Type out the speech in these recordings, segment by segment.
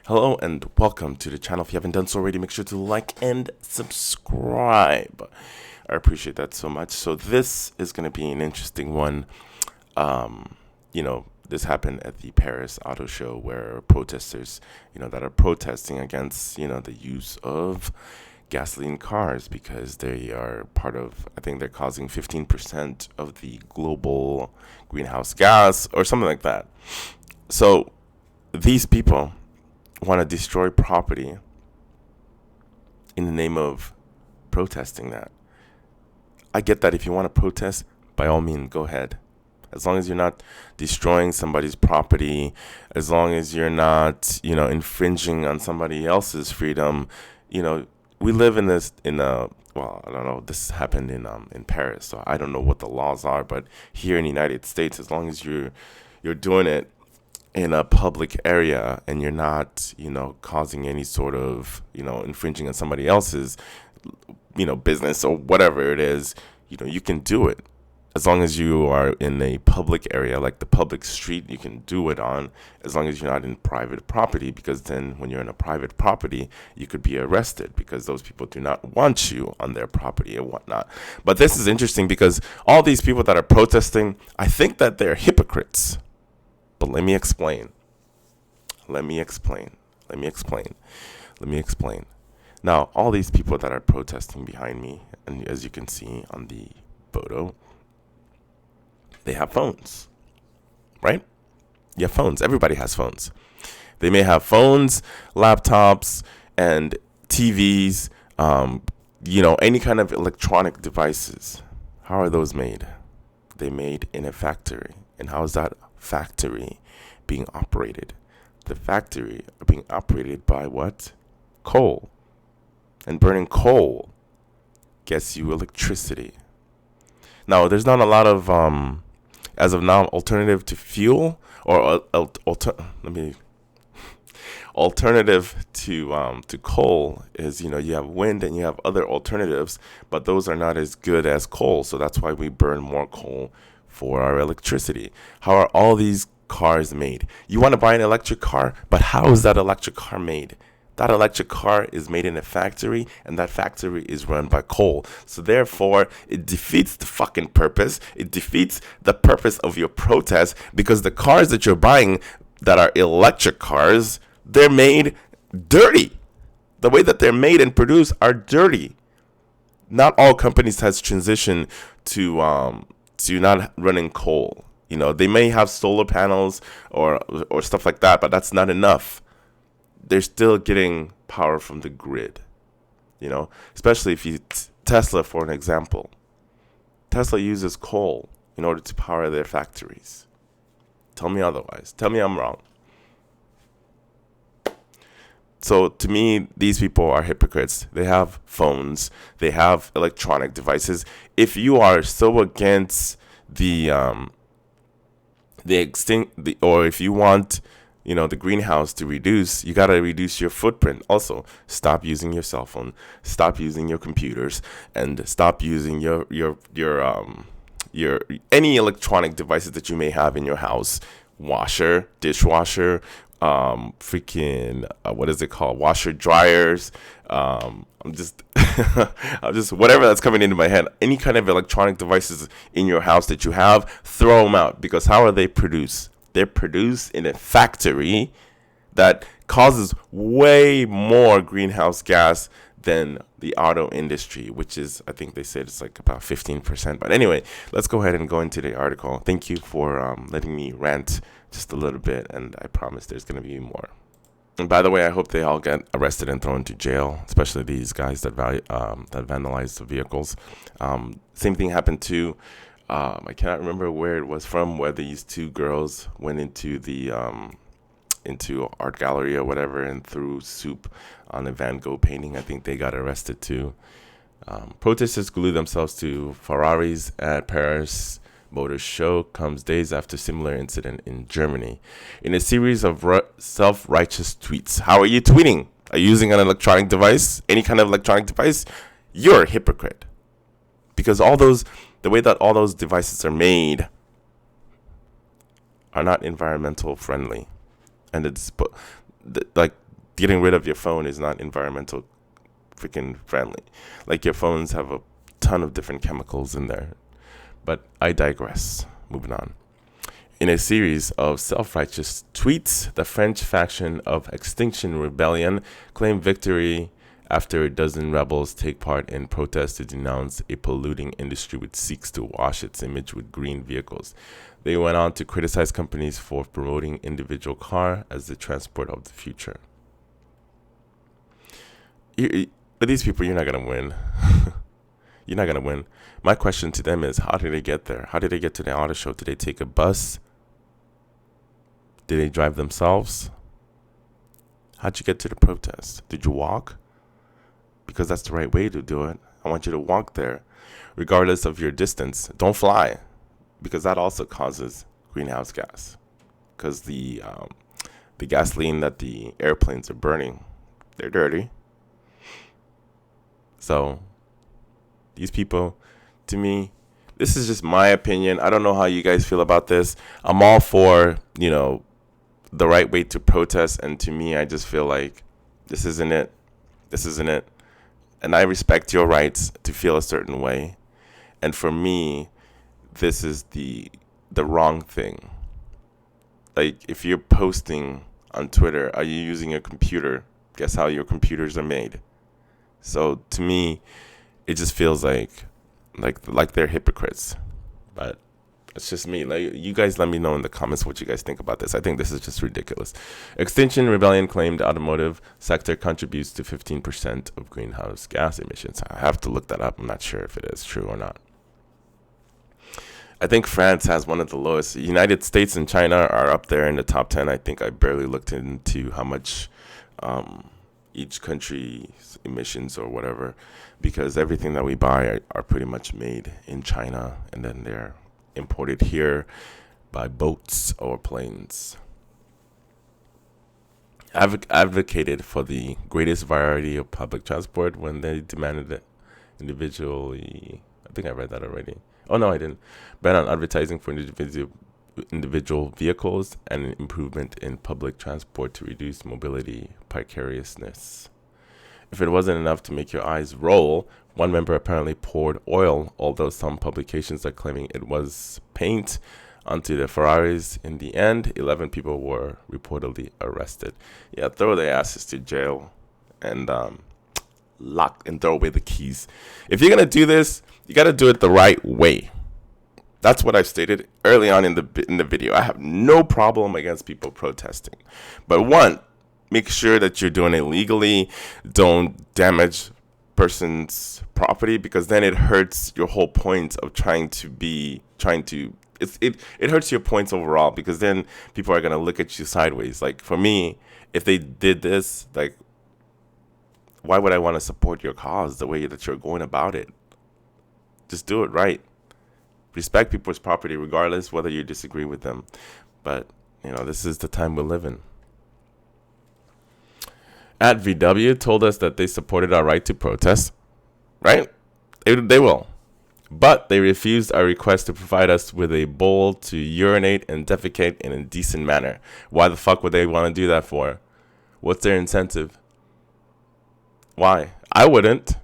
Hello and welcome to the channel. If you haven't done so already, make sure to like and subscribe. I appreciate that so much. So this is going to be an interesting one. This happened at the Paris Auto Show where protesters, that are protesting against, the use of gasoline cars because they are part of, I think they're causing 15% of the global greenhouse gas or something like that. So these people want to destroy property in the name of protesting that. I get that if you want to protest, by all means, go ahead. As long as you're not destroying somebody's property, as long as you're not, infringing on somebody else's freedom, we live in well, I don't know, this happened in Paris, so I don't know what the laws are, but here in the United States, as long as you're doing it in a public area and you're not, causing any sort of, infringing on somebody else's, business or whatever it is, you can do it. As long as you are in a public area, like the public street, you can do it on, as long as you're not in private property, because then when you're in a private property, you could be arrested because those people do not want you on their property and whatnot. But this is interesting because all these people that are protesting, I think that they're hypocrites. But let me explain. Now, all these people that are protesting behind me, and as you can see on the photo, they have phones, right? You have phones. Everybody has phones. They may have phones, laptops, and TVs, any kind of electronic devices. How are those made? They're made in a factory. And how is that factory being operated? The factory are being operated by what? Coal. And burning coal gets you electricity. Now, there's not a lot of, as of now, alternative to fuel or alternative to coal is, you have wind and you have other alternatives, but those are not as good as coal. So that's why we burn more coal for our electricity. How are all these cars made? You want to buy an electric car, but how is that electric car made? That electric car is made in a factory, and that factory is run by coal. So therefore, it defeats the fucking purpose. It defeats the purpose of your protest, because the cars that you're buying that are electric cars, they're made dirty. The way that they're made and produced are dirty. Not all companies has transitioned to not running coal. They may have solar panels or stuff like that, but that's not enough. They're still getting power from the grid, especially if you Tesla, for an example. Tesla uses coal in order to power their factories. Tell me otherwise. Tell me I'm wrong. So to me, these people are hypocrites. They have phones. They have electronic devices. If you are so against or if you want, the greenhouse to reduce, you got to reduce your footprint. Also, stop using your cell phone, stop using your computers, and stop using your any electronic devices that you may have in your house. Washer, dishwasher, what is it called? Washer, dryers. I'm just whatever that's coming into my head. Any kind of electronic devices in your house that you have, throw them out, because how are they produced? They're produced in a factory that causes way more greenhouse gas than the auto industry, which is, I think they said it's like about 15%. But anyway, let's go ahead and go into the article. Thank you for letting me rant just a little bit, and I promise there's going to be more. And by the way, I hope they all get arrested and thrown to jail, especially these guys that vandalized the vehicles. Same thing happened to I cannot remember where it was from, where these two girls went into the into art gallery or whatever and threw soup on a Van Gogh painting. I think they got arrested too. Protesters glue themselves to Ferraris at Paris Motor Show comes days after similar incident in Germany. In a series of self-righteous tweets. How are you tweeting? Are you using an electronic device? Any kind of electronic device? You're a hypocrite. Because the way that all those devices are made are not environmental friendly. And it's like getting rid of your phone is not environmental freaking friendly. Like, your phones have a ton of different chemicals in there. But I digress. Moving on. In a series of self-righteous tweets, the French faction of Extinction Rebellion claimed victory after a dozen rebels take part in protests to denounce a polluting industry which seeks to wash its image with green vehicles. They went on to criticize companies for promoting individual car as the transport of the future. With these people, you're not going to win. You're not going to win. My question to them is, how did they get there? How did they get to the auto show? Did they take a bus? Did they drive themselves? How'd you get to the protest? Did you walk? Because that's the right way to do it. I want you to walk there, regardless of your distance. Don't fly, because that also causes greenhouse gas. Because the gasoline that the airplanes are burning, they're dirty. So these people, to me, this is just my opinion. I don't know how you guys feel about this. I'm all for, the right way to protest. And to me, I just feel like this isn't it. This isn't it. And I respect your rights to feel a certain way. And for me, this is the wrong thing. Like, if you're posting on Twitter, are you using a computer? Guess how your computers are made. So to me, it just feels like they're hypocrites. But it's just me. Like, you guys let me know in the comments what you guys think about this. I think this is just ridiculous. Extinction Rebellion claimed automotive sector contributes to 15% of greenhouse gas emissions. I have to look that up. I'm not sure if it is true or not. I think France has one of the lowest. United States and China are up there in the top 10. I think I barely looked into how much each country's emissions or whatever, because everything that we buy are pretty much made in China, and then they're imported here by boats or planes. Advocated for the greatest variety of public transport when they demanded it individually. I think I read that already. Oh, no, I didn't. Ban on advertising for individual vehicles and an improvement in public transport to reduce mobility precariousness. If it wasn't enough to make your eyes roll, one member apparently poured oil, although some publications are claiming it was paint, onto the Ferraris. In the end, 11 people were reportedly arrested. Yeah, throw their asses to jail and lock and throw away the keys. If you're gonna do this, you gotta do it the right way. That's what I've stated early on in the video. I have no problem against people protesting, but one, make sure that you're doing it legally. Don't damage person's property, because then it hurts your whole point of it hurts your points overall, because then people are going to look at you sideways. Like, for me, if they did this, like, why would I want to support your cause the way that you're going about it? Just do it right. Respect people's property regardless whether you disagree with them. But, this is the time we live in. At VW told us that they supported our right to protest, right? They will. But they refused our request to provide us with a bowl to urinate and defecate in a decent manner. Why the fuck would they want to do that for? What's their incentive? Why? I wouldn't.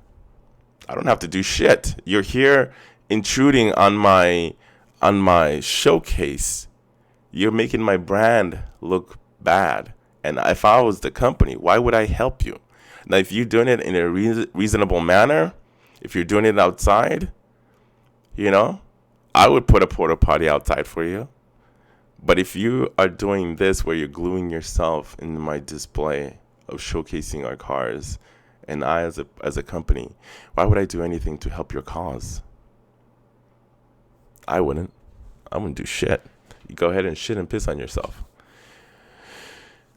I don't have to do shit. You're here intruding on my showcase. You're making my brand look bad. And if I was the company, why would I help you? Now, if you're doing it in a reasonable manner, if you're doing it outside, I would put a porta potty outside for you. But if you are doing this where you're gluing yourself in my display of showcasing our cars, and I as a company, why would I do anything to help your cause? I wouldn't do shit. You go ahead and shit and piss on yourself.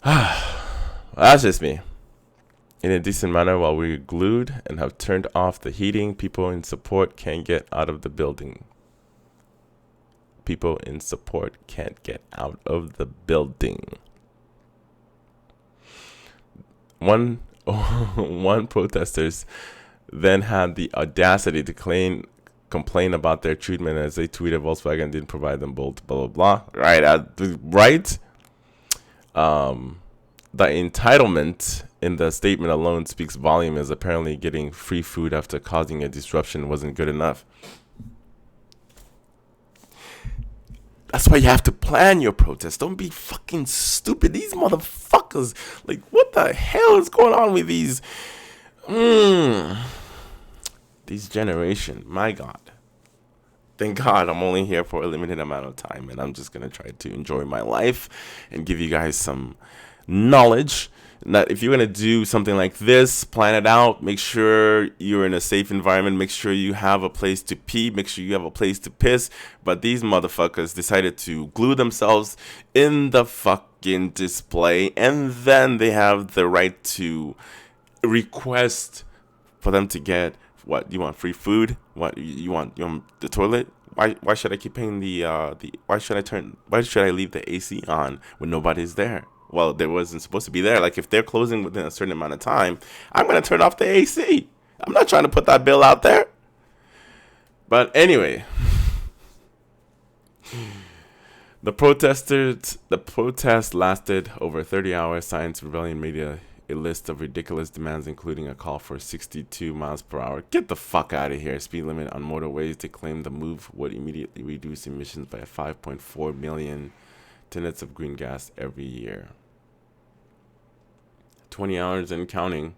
That's just me. In a decent manner, while we're glued and have turned off the heating, people in support can't get out of the building. People in support can't get out of the building. One protesters then had the audacity to complain about their treatment as they tweeted Volkswagen didn't provide them both, blah, blah, blah. Right? the entitlement in the statement alone speaks volume, as apparently getting free food after causing a disruption wasn't good enough. That's why you have to plan your protest. Don't be fucking stupid. These motherfuckers, like, what the hell is going on with these generation? My God. Thank God I'm only here for a limited amount of time, and I'm just gonna try to enjoy my life and give you guys some knowledge. That if you're gonna do something like this, plan it out. Make sure you're in a safe environment. Make sure you have a place to pee. Make sure you have a place to piss. But these motherfuckers decided to glue themselves in the fucking display, and then they have the right to request for them to get what you want: free food. What you want? You want the toilet? Why should I keep paying why should I leave the AC on when nobody's there? Well, there wasn't supposed to be there. Like, if they're closing within a certain amount of time, I'm gonna turn off the AC. I'm not trying to put that bill out there. But anyway, the protest lasted over 30 hours. Science Rebellion made a list of ridiculous demands, including a call for 62 miles per hour. Get the fuck out of here. Speed limit on motorways. They claim the move would immediately reduce emissions by 5.4 million tons of green gas every year. 20 hours and counting.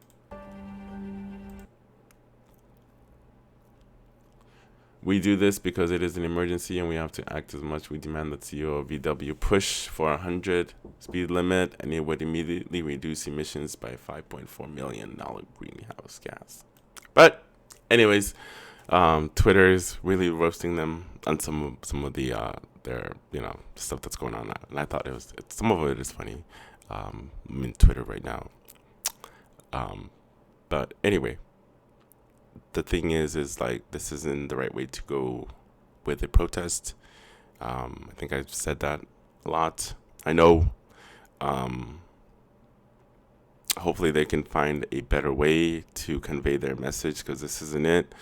We do this because it is an emergency and we have to act as much. We demand that CEO of VW push for 100 speed limit, and it would immediately reduce emissions by $5.4 million greenhouse gas. But anyways, Twitter is really roasting them on some of the their stuff that's going on, and I thought some of it is funny. I'm in Twitter right now. But anyway, the thing is like, this isn't the right way to go with a protest. I think I've said that a lot. I know. Hopefully they can find a better way to convey their message, because this isn't it.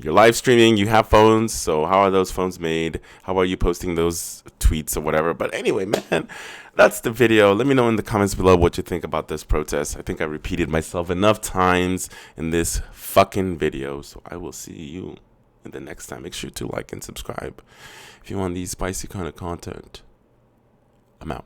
You're live streaming, you have phones, so how are those phones made? How are you posting those tweets or whatever? But anyway, man, that's the video. Let me know in the comments below what you think about this protest. I think I repeated myself enough times in this fucking video, so I will see you in the next time. Make sure to like and subscribe if you want these spicy kind of content. I'm out.